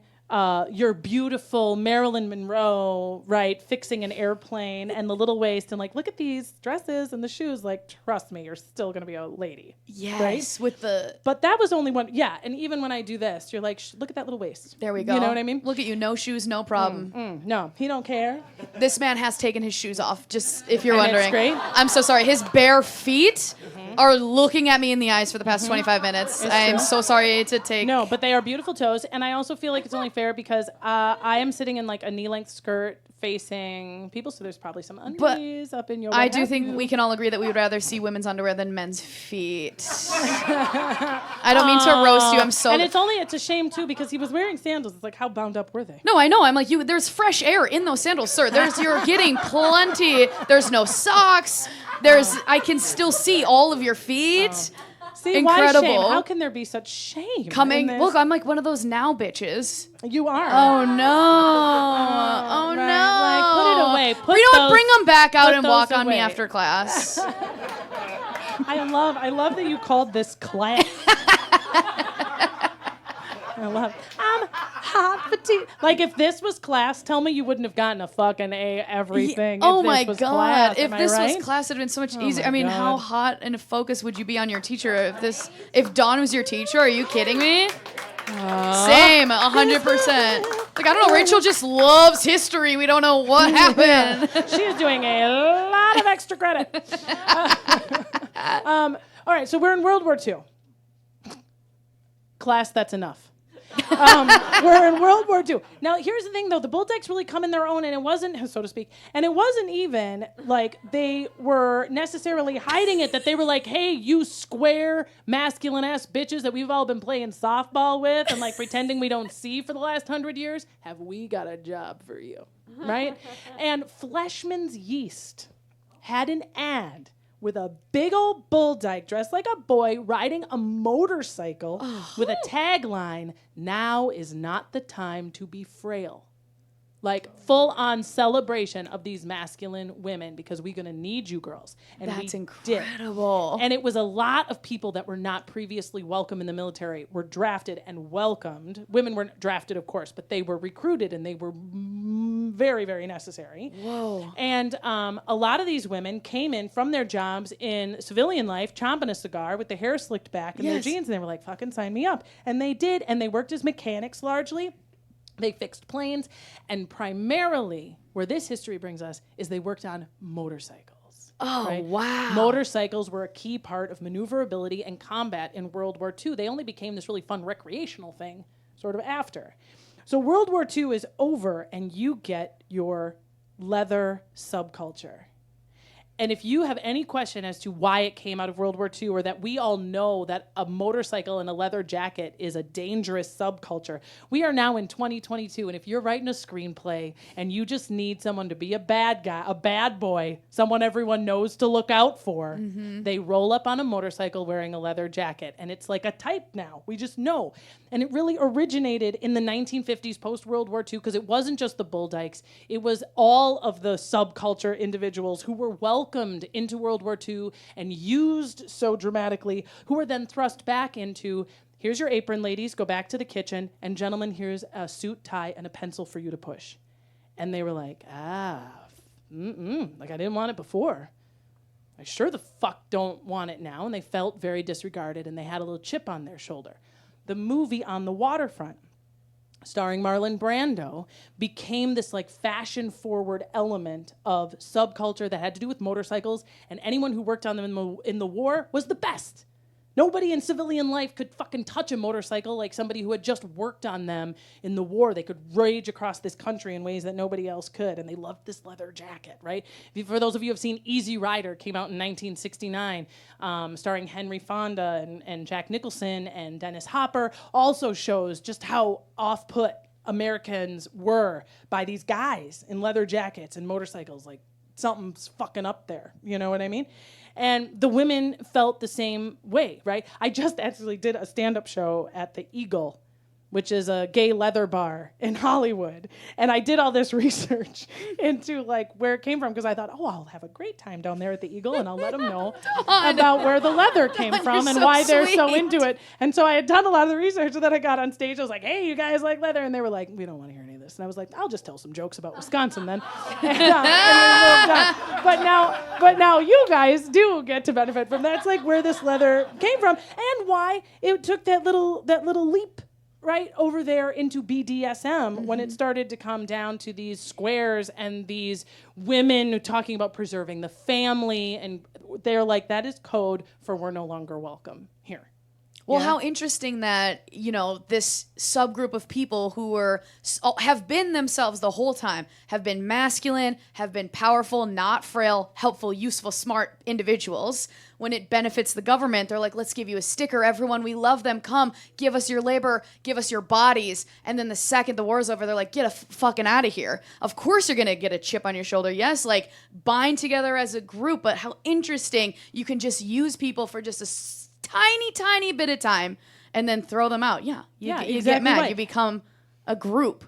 your beautiful Marilyn Monroe, right, fixing an airplane and the little waist and like, look at these dresses and the shoes. Like, trust me, you're still going to be a lady. Yes, right? with the... But that was only one. Yeah, and even when I do this, you're like, look at that little waist. There we go. You know what I mean? Look at you, no shoes, no problem. No, he don't care. This man has taken his shoes off, just if you're And it's wondering. great. I'm so sorry. His bare feet are looking at me in the eyes for the past 25 minutes. I am true. so sorry to take... No, but they are beautiful toes, and I also feel like it's only fair because I am sitting in like a knee-length skirt facing people, so there's probably some undies up in your... I do think we can all agree that we would rather see women's underwear than men's feet. I don't mean to roast you. I'm so... And it's a shame too because he was wearing sandals. It's like, how bound up were they? No, I know. I'm like, there's fresh air in those sandals, sir. You're getting plenty. There's no socks. I can still see all of your feet. See, Incredible. why shame? How can there be such shame? Coming, in this? look, I'm like one of those now bitches. You are. Oh no! Oh right. no! Like, put it away. Put you know what? those- Bring them back out put and walk those on me away. after class. I love that you called this class. I love. I'm hot fatigue. Like if this was class, tell me you wouldn't have gotten a fucking A everything. Oh if my this was god! Class. If Am I this right? was class, it'd been so much easier. my I mean, how God. hot and focused would you be on your teacher if Dawn was your teacher? Are you kidding me? Same, 100%. Like I don't know. Rachel just loves history. We don't know what happened. She's doing a lot of extra credit. All right, so we're in World War II. Class, that's enough. We're in World War II. Now, here's the thing, though. The bull dykes really come in their own, and it wasn't, so to speak, and it wasn't even like they were necessarily hiding it, that they were like, hey, you square, masculine-ass bitches that we've all been playing softball with and, like, pretending we don't see for the last 100 years, have we got a job for you, right? And Fleshman's Yeast had an ad with a big old bull dyke dressed like a boy riding a motorcycle with a tagline, now is not the time to be frail. Like full-on celebration of these masculine women because we're going to need you girls. And That's we incredible. did. And it was a lot of people that were not previously welcome in the military were drafted and welcomed. Women weren't drafted, of course, but they were recruited and they were very, very necessary. Whoa. And a lot of these women came in from their jobs in civilian life, chomping a cigar with their hair slicked back and their Yes. jeans, and they were like, fucking sign me up. And they did, and they worked as mechanics largely. They fixed planes, and primarily, where this history brings us, is they worked on motorcycles. Oh, wow. Motorcycles were a key part of maneuverability and combat in World War II. They only became this really fun recreational thing sort of after. So World War II is over, and you get your leather subculture. And if you have any question as to why it came out of World War II, or that we all know that a motorcycle and a leather jacket is a dangerous subculture, we are now in 2022. And if you're writing a screenplay and you just need someone to be a bad guy, a bad boy, someone everyone knows to look out for, they roll up on a motorcycle wearing a leather jacket. And it's like a type now. We just know. And it really originated in the 1950s post-World War II because it wasn't just the bull dykes. It was all of the subculture individuals who were welcomed into World War II and used so dramatically, who were then thrust back into, here's your apron, ladies, go back to the kitchen, and gentlemen, here's a suit, tie, and a pencil for you to push. And they were like, like I didn't want it before. I sure the fuck don't want it now. And they felt very disregarded, and they had a little chip on their shoulder. The movie On the Waterfront, starring Marlon Brando, became this like fashion-forward element of subculture that had to do with motorcycles, and anyone who worked on them in the war was the best. Nobody in civilian life could fucking touch a motorcycle like somebody who had just worked on them in the war. They could rage across this country in ways that nobody else could, and they loved this leather jacket, right? For those of you who have seen Easy Rider, came out in 1969, starring Henry Fonda and Jack Nicholson and Dennis Hopper, also shows just how off-put Americans were by these guys in leather jackets and motorcycles. Like, something's fucking up there, you know what I mean? And the women felt the same way, right? I just actually did a stand-up show at the Eagle, which is a gay leather bar in Hollywood. And I did all this research into like where it came from because I thought, oh, I'll have a great time down there at the Eagle and I'll let them know about where the leather came from and so why they're so sweet. into it. And so I had done a lot of the research, and then I got on stage. I was like, hey, you guys like leather? And they were like, we don't want to hear any of this. And I was like, I'll just tell some jokes about Wisconsin then. And we moved on. But now you guys do get to benefit from that. It's like where this leather came from and why it took that little leap right over there into BDSM when it started to come down to these squares and these women talking about preserving the family, and they're like, that is code for we're no longer welcome here. Well, Yeah. how interesting that, this subgroup of people who have been themselves the whole time, have been masculine, have been powerful, not frail, helpful, useful, smart individuals. When it benefits the government, they're like, let's give you a sticker. Everyone, we love them. Come, give us your labor, give us your bodies. And then the second the war's over, they're like, get fucking out of here. Of course you're going to get a chip on your shoulder. Yes, like bind together as a group. But how interesting you can just use people for just a tiny bit of time and then throw them out. Yeah, you exactly get mad. right. You become a group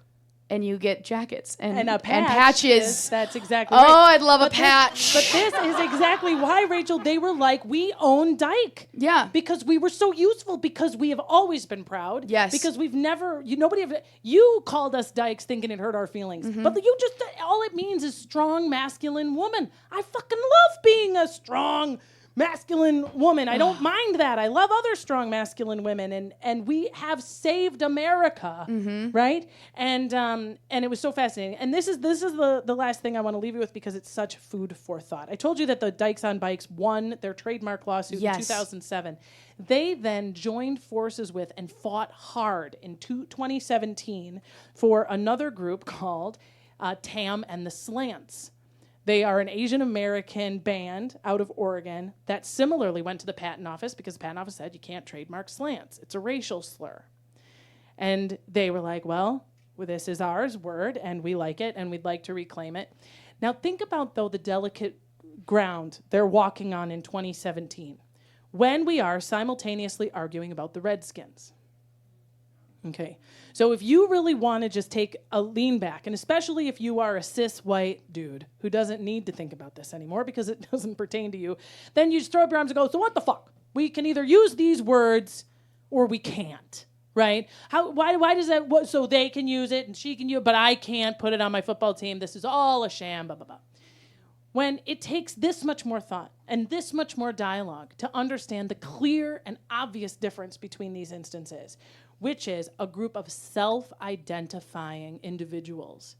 and you get jackets and a patch patches. That's exactly Oh, right. I'd love a But patch. But this is exactly why, Rachel, they were like, we own Dyke. Yeah. Because we were so useful, because we have always been proud. Yes. Because we've never, you called us Dykes thinking it hurt our feelings. Mm-hmm. But you just, all it means is strong, masculine woman. I fucking love being a strong, masculine woman. I don't mind that. I love other strong masculine women, and we have saved America, right? And it was so fascinating. And this is the last thing I want to leave you with because it's such food for thought. I told you that the Dykes on Bikes won their trademark lawsuit in 2007. They then joined forces with and fought hard in 2017 for another group called Tam and the Slants. They are an Asian American band out of Oregon that similarly went to the patent office because the patent office said you can't trademark slants. It's a racial slur. And they were like, well, this is ours word and we like it and we'd like to reclaim it. Now think about, though, the delicate ground they're walking on in 2017 when we are simultaneously arguing about the Redskins. Okay. So if you really want to just take a lean back, and especially if you are a cis white dude who doesn't need to think about this anymore because it doesn't pertain to you, then you just throw up your arms and go, so what the fuck? We can either use these words or we can't, right? Why does that, so they can use it and she can use it, but I can't put it on my football team. This is all a sham, blah, blah, blah. When it takes this much more thought and this much more dialogue to understand the clear and obvious difference between these instances, which is a group of self-identifying individuals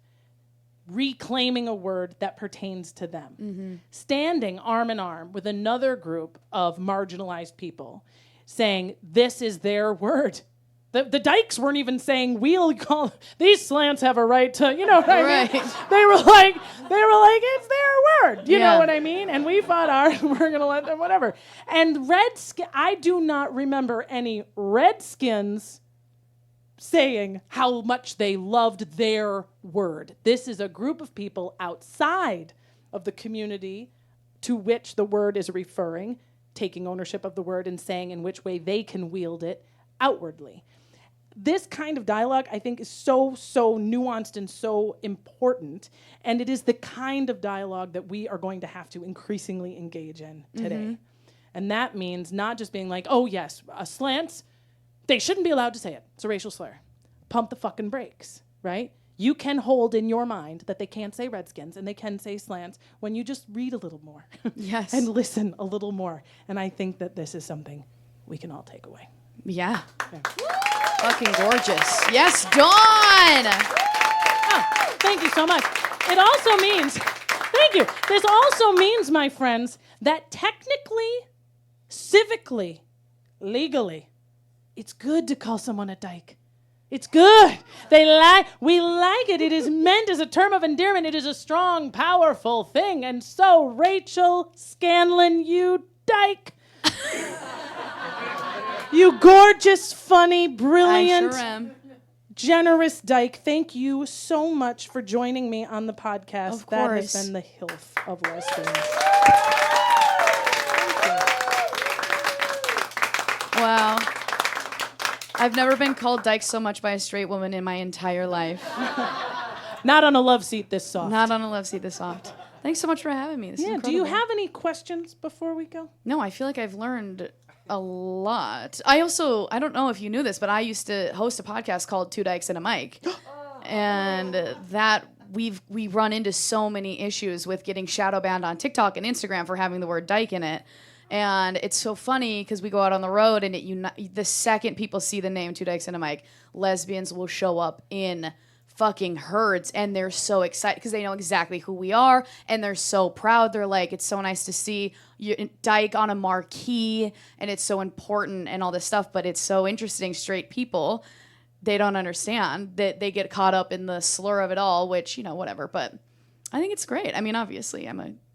reclaiming a word that pertains to them, standing arm in arm with another group of marginalized people, saying this is their word. The dykes weren't even saying these slants have a right to, you know what I mean? They were like, it's their word. You know what I mean? And we fought ours, and we're gonna let them, whatever. And I do not remember any Redskins saying how much they loved their word. This is a group of people outside of the community to which the word is referring, taking ownership of the word and saying in which way they can wield it outwardly. This kind of dialogue, I think, is so nuanced and so important, and it is the kind of dialogue that we are going to have to increasingly engage in today. And that means not just being like, oh yes, slants, they shouldn't be allowed to say it. It's a racial slur. Pump the fucking brakes, right? You can hold in your mind that they can't say Redskins and they can say slants when you just read a little more. Yes. And listen a little more. And I think that this is something we can all take away. Yeah. Fucking gorgeous. Yes, Dawn! Oh, thank you so much. It also means, thank you. This also means, my friends, that technically, civically, legally, it's good to call someone a dyke. It's good. We like it. It is meant as a term of endearment. It is a strong, powerful thing. And so, Rachel Scanlon, you dyke. You gorgeous, funny, brilliant, I sure am. generous dyke. Thank you so much for joining me on the podcast. Of That course. has been the HILF of Lesbians. Wow. I've never been called dyke so much by a straight woman in my entire life. Not on a love seat this soft. Not on a love seat this soft. Thanks so much for having me. This is Yeah, incredible. do you have any questions before we go? No, I feel like I've learned a lot. I don't know if you knew this, but I used to host a podcast called Two Dykes and a Mic. And that we run into so many issues with getting shadow banned on TikTok and Instagram for having the word dyke in it. And it's so funny because we go out on the road and the second people see the name Two Dykes and a Mic, lesbians will show up in fucking herds, and they're so excited because they know exactly who we are, and they're so proud. They're like, it's so nice to see you, dyke on a marquee, and it's so important and all this stuff, but it's so interesting. Straight people, they don't understand that they get caught up in the slur of it all, which, whatever, but I think it's great. I mean, obviously,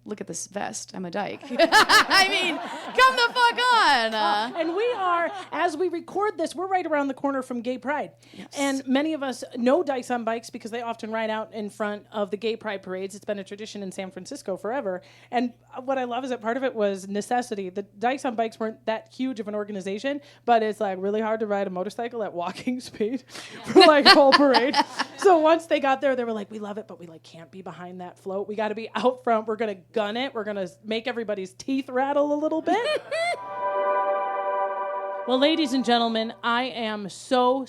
look at this vest. I'm a dyke. I mean, come the fuck on. And we are, as we record this, we're right around the corner from Gay Pride. Yes. And many of us know dykes on bikes because they often ride out in front of the Gay Pride parades. It's been a tradition in San Francisco forever. And what I love is that part of it was necessity. The dykes on bikes weren't that huge of an organization, but it's like really hard to ride a motorcycle at walking speed for like a whole parade. So once they got there, they were like, we love it, but we can't be behind that float. We got to be out front. We're going to gun it. We're going to make everybody's teeth rattle a little bit. Well, ladies and gentlemen, I am so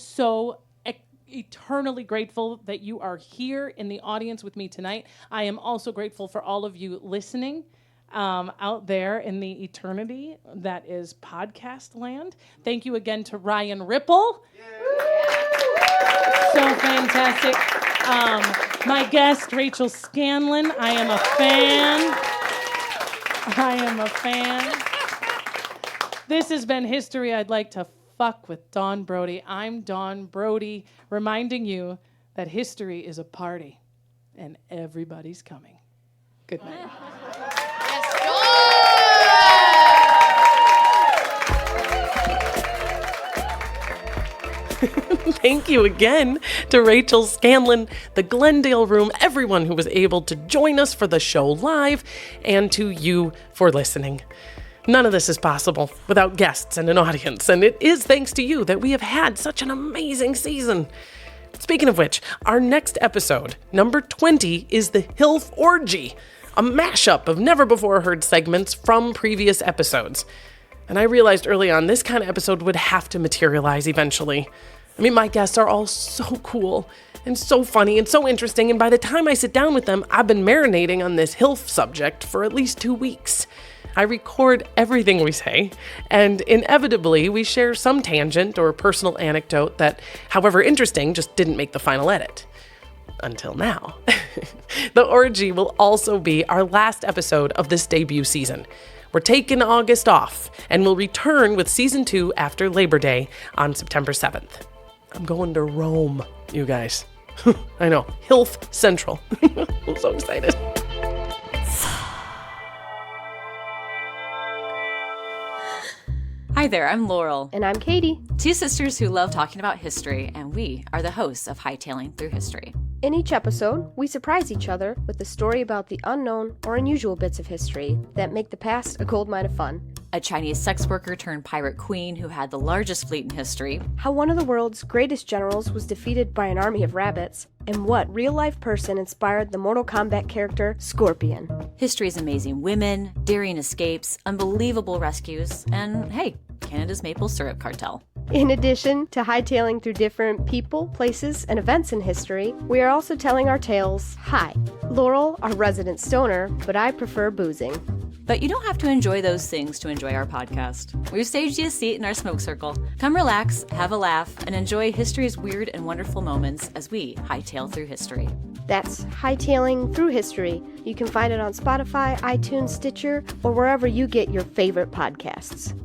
eternally grateful that you are here in the audience with me tonight. I am also grateful for all of you listening out there in the eternity that is podcast land. Thank you again to Ryan Ripple. So fantastic. My guest, Rachel Scanlon. I am a fan. This has been History I'd Like to Fuck with Dawn Brody. I'm Dawn Brody, reminding you that history is a party and everybody's coming. Good night. Thank you again to Rachel Scanlon, the Glendale Room, everyone who was able to join us for the show live, and to you for listening. None of this is possible without guests and an audience, and it is thanks to you that we have had such an amazing season. Speaking of which, our next episode, number 20, is the HILF Orgy, a mashup of never-before-heard segments from previous episodes. And I realized early on this kind of episode would have to materialize eventually. I mean, my guests are all so cool and so funny and so interesting, and by the time I sit down with them, I've been marinating on this HILF subject for at least 2 weeks. I record everything we say, and inevitably we share some tangent or personal anecdote that, however interesting, just didn't make the final edit. Until now. The Orgy will also be our last episode of this debut season. We're taking August off, and we'll return with season 2 after Labor Day on September 7th. I'm going to Rome, you guys. I know, HILF Central. I'm so excited. Hi there, I'm Laurel. And I'm Katie. Two sisters who love talking about history, and we are the hosts of Hightailing Through History. In each episode, we surprise each other with a story about the unknown or unusual bits of history that make the past a goldmine of fun. A Chinese sex worker turned pirate queen who had the largest fleet in history. How one of the world's greatest generals was defeated by an army of rabbits. And what real-life person inspired the Mortal Kombat character Scorpion. History's amazing women, daring escapes, unbelievable rescues, and hey, Canada's maple syrup cartel. In addition to hightailing through different people, places, and events in history, we are also telling our tales high. Laurel, our resident stoner, but I prefer boozing. But you don't have to enjoy those things to enjoy our podcast. We've saved you a seat in our smoke circle. Come relax, have a laugh, and enjoy history's weird and wonderful moments as we hightail through history. That's Hightailing Through History. You can find it on Spotify, iTunes, Stitcher, or wherever you get your favorite podcasts.